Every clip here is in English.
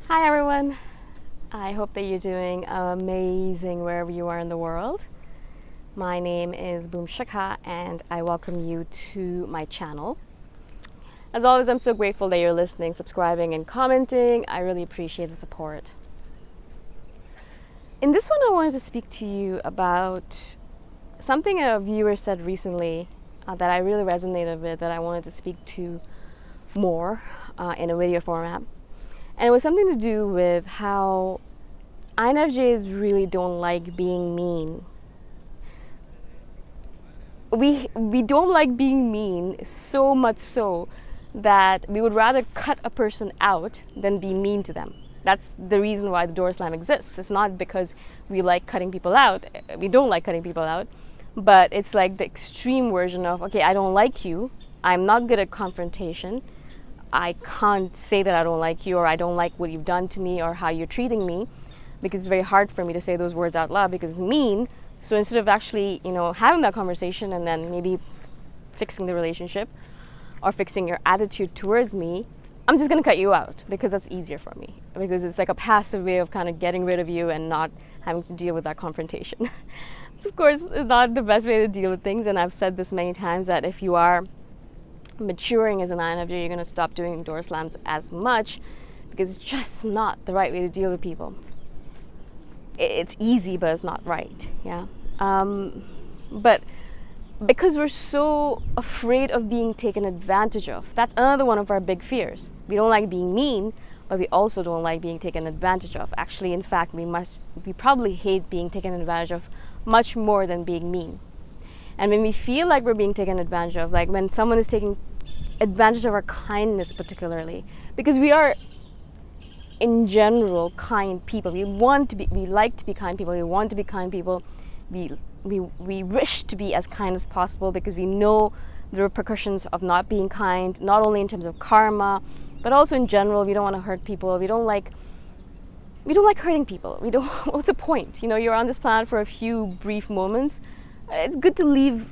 Hi everyone. I hope that you're doing amazing wherever you are in the world. My name is Shikha and I welcome you to my channel. As always, I'm so grateful that you're listening, subscribing and commenting. I really appreciate the support. In this one, I wanted to speak to you about something a viewer said recently that I really resonated with, that I wanted to speak to more in a video format. And it was something to do with how INFJs really don't like being mean. We don't like being mean, so much so that we would rather cut a person out than be mean to them. That's the reason why the door slam exists. It's not because we like cutting people out. We don't like cutting people out. But it's like the extreme version of, okay, I don't like you. I'm not good at confrontation. I can't say that I don't like you, or I don't like what you've done to me, or how you're treating me, because it's very hard for me to say those words out loud because it's mean. So instead of actually, having that conversation and then maybe fixing the relationship or fixing your attitude towards me, I'm just going to cut you out because that's easier for me, because it's like a passive way of kind of getting rid of you and not having to deal with that confrontation. So of course, it's not the best way to deal with things, and I've said this many times that if you are maturing as an INFJ, you're going to stop doing door slams as much because it's just not the right way to deal with people. It's easy, but it's not right. Yeah. But because we're so afraid of being taken advantage of, that's another one of our big fears. We don't like being mean, but we also don't like being taken advantage of. Actually, in fact, we probably hate being taken advantage of much more than being mean. And when we feel like we're being taken advantage of, like when someone is taking advantage of our kindness particularly, because we are in general kind people. We like to be kind people. We want to be kind people. We wish to be as kind as possible because we know the repercussions of not being kind, not only in terms of karma, but also in general. We don't want to hurt people. We don't like hurting people. What's the point? You're on this planet for a few brief moments. It's good to leave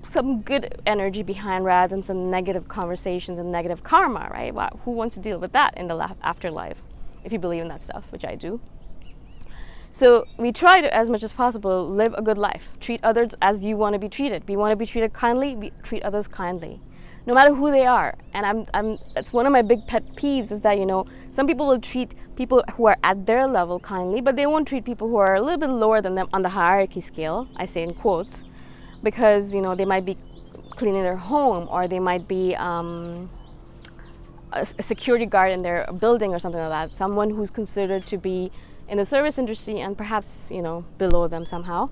some good energy behind rather than some negative conversations and negative karma, right? Wow, who wants to deal with that in the afterlife, if you believe in that stuff, which I do. So we try to, as much as possible, live a good life. Treat others as you want to be treated. We want to be treated kindly, we treat others kindly, no matter who they are. And it's one of my big pet peeves is that, some people will treat people who are at their level kindly, but they won't treat people who are a little bit lower than them on the hierarchy scale, I say in quotes, because, they might be cleaning their home, or they might be a security guard in their building or something like that, someone who's considered to be in the service industry and perhaps, below them somehow,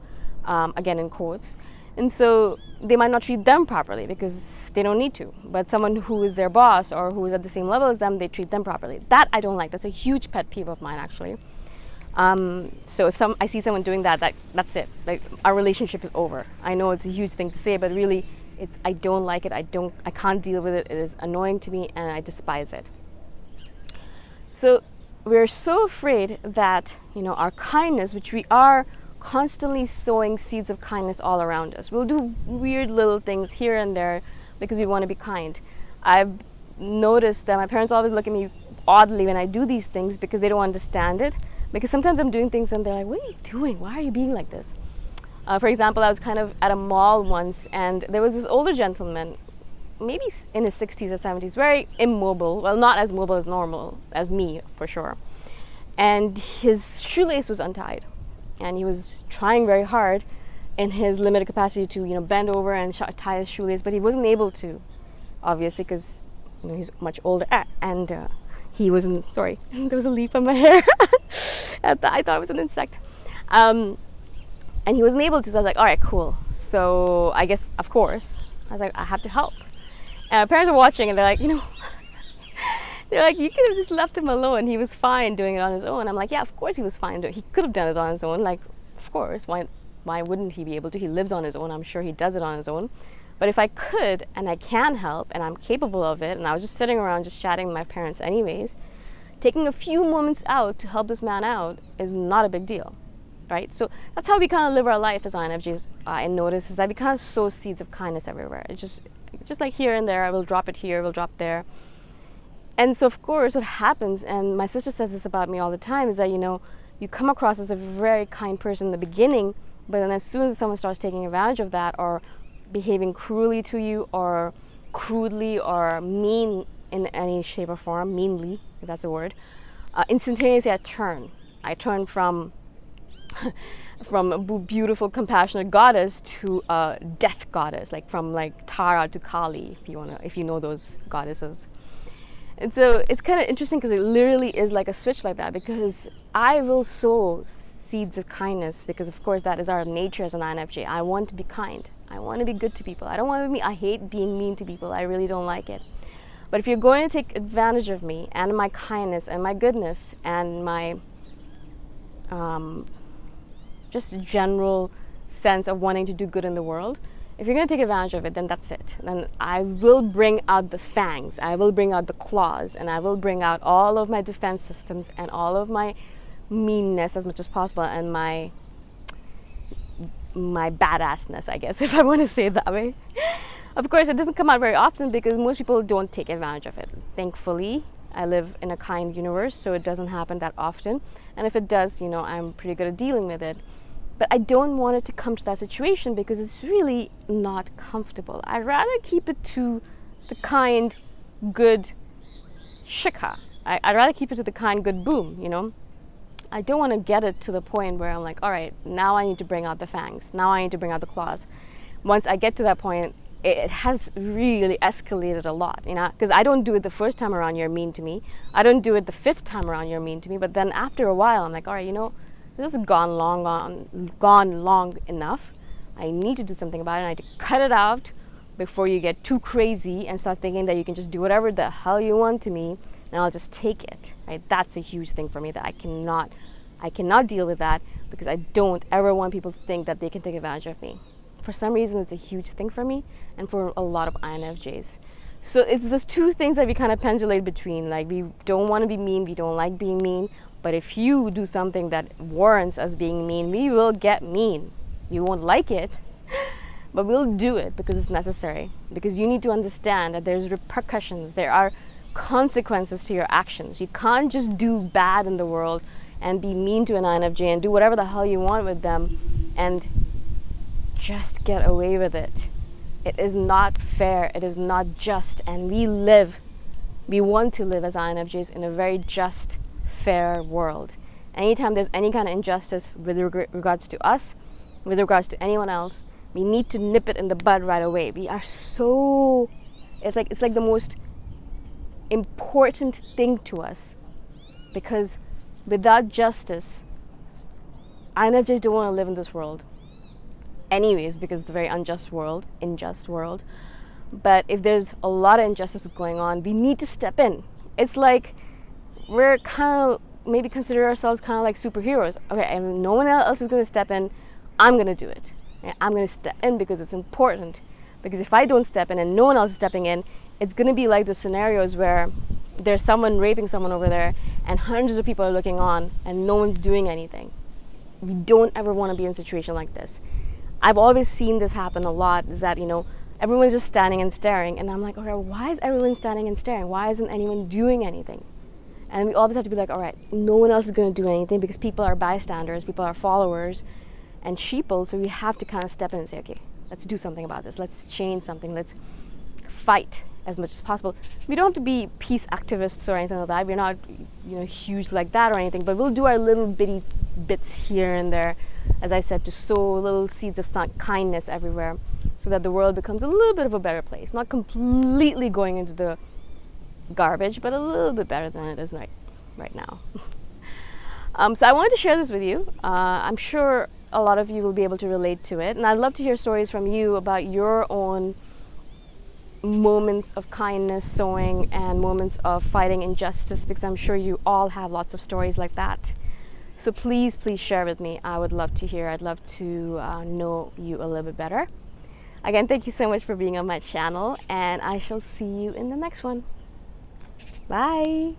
again in quotes. And so they might not treat them properly because they don't need to. But someone who is their boss or who is at the same level as them, they treat them properly. That I don't like. That's a huge pet peeve of mine, actually. So if I see someone doing that's it. Like, our relationship is over. I know it's a huge thing to say, but really, I don't like it. I can't deal with it. It is annoying to me, and I despise it. So we're so afraid that our kindness, which we are constantly sowing seeds of kindness all around us. We'll do weird little things here and there because we want to be kind. I've noticed that my parents always look at me oddly when I do these things because they don't understand it. Because sometimes I'm doing things and they're like, what are you doing? Why are you being like this? For example, I was kind of at a mall once and there was this older gentleman, maybe in his 60s or 70s, very immobile. Well, not as mobile as normal as me, for sure. And his shoelace was untied. And he was trying very hard in his limited capacity to, bend over and tie his shoelace, but he wasn't able to, obviously, because he's much older. And he wasn't. Sorry, there was a leaf on my hair. I thought it was an insect. And he wasn't able to. So I was like, all right, cool. So I guess, of course, I was like, I have to help. And my parents were watching, and they're like, they're like, you could have just left him alone. He was fine doing it on his own. I'm like, yeah, of course he was fine. He could have done it on his own. Like, of course. Why wouldn't he be able to? He lives on his own. I'm sure he does it on his own. But if I could, and I can help, and I'm capable of it, and I was just sitting around just chatting with my parents anyways, taking a few moments out to help this man out is not a big deal, right? So that's how we kind of live our life as INFJs. I notice is that we kind of sow seeds of kindness everywhere. It's just like here and there. I will drop it here, we'll drop there. And so, of course, what happens, and my sister says this about me all the time, is that, you come across as a very kind person in the beginning, but then as soon as someone starts taking advantage of that, or behaving cruelly to you, or crudely, or mean in any shape or form, meanly, if that's a word, instantaneously I turn from from a beautiful, compassionate goddess to a death goddess, like from Tara to Kali, if you know those goddesses. And so it's kind of interesting because it literally is like a switch like that, because I will sow seeds of kindness, because of course that is our nature as an INFJ. I want to be kind. I want to be good to people. I don't want to be mean. I hate being mean to people. I really don't like it. But if you're going to take advantage of me and my kindness and my goodness and my just general sense of wanting to do good in the world, if you're going to take advantage of it, then that's it. Then I will bring out the fangs, I will bring out the claws, and I will bring out all of my defense systems and all of my meanness as much as possible, and my badassness, I guess, if I want to say it that way. Of course, it doesn't come out very often because most people don't take advantage of it. Thankfully, I live in a kind universe, so it doesn't happen that often. And if it does, I'm pretty good at dealing with it. But I don't want it to come to that situation because it's really not comfortable. I'd rather keep it to the kind, good Shikha. I'd rather keep it to the kind, good boom, I don't want to get it to the point where I'm like, all right, now I need to bring out the fangs. Now I need to bring out the claws. Once I get to that point, it has really escalated a lot, because I don't do it the first time around, you're mean to me. I don't do it the 5th time around, you're mean to me. But then after a while, I'm like, all right, this has gone long enough. I need to do something about it. And I need to cut it out before you get too crazy and start thinking that you can just do whatever the hell you want to me, and I'll just take it. Right? That's a huge thing for me, that I cannot deal with that, because I don't ever want people to think that they can take advantage of me. For some reason, it's a huge thing for me and for a lot of INFJs. So it's those two things that we kind of pendulate between. Like, we don't want to be mean, we don't like being mean, but if you do something that warrants us being mean, we will get mean. You won't like it, but we'll do it because it's necessary. Because you need to understand that there's repercussions, there are consequences to your actions. You can't just do bad in the world and be mean to an INFJ and do whatever the hell you want with them and just get away with it. It is not fair, it is not just, and we want to live as INFJs in a very just, fair world. Anytime there's any kind of injustice with regards to us, with regards to anyone else, we need to nip it in the bud right away. We are so, it's like the most important thing to us, because without justice, INFJs don't want to live in this world anyways, because it's a very unjust world. But if there's a lot of injustice going on, we need to step in. It's like we're kind of maybe consider ourselves kind of like superheroes. Okay, and no one else is going to step in, I'm going to do it. I'm going to step in because it's important. Because if I don't step in and no one else is stepping in, it's going to be like the scenarios where there's someone raping someone over there and hundreds of people are looking on and no one's doing anything. We don't ever want to be in a situation like this. I've always seen this happen a lot, is that, everyone's just standing and staring. And I'm like, okay, why is everyone standing and staring? Why isn't anyone doing anything? And we always have to be like, all right, no one else is going to do anything, because people are bystanders, people are followers and sheeple. So we have to kind of step in and say, okay, let's do something about this. Let's change something. Let's fight as much as possible. We don't have to be peace activists or anything like that. We're not, huge like that or anything, but we'll do our little bitty bits here and there, as I said, to sow little seeds of kindness everywhere, so that the world becomes a little bit of a better place. Not completely going into the garbage, but a little bit better than it is right now. So I wanted to share this with you. I'm sure a lot of you will be able to relate to it, and I'd love to hear stories from you about your own moments of kindness sowing and moments of fighting injustice, because I'm sure you all have lots of stories like that. So please share with me. I would love to hear. I'd love to know you a little bit better. Again, thank you so much for being on my channel, and I shall see you in the next one. Bye.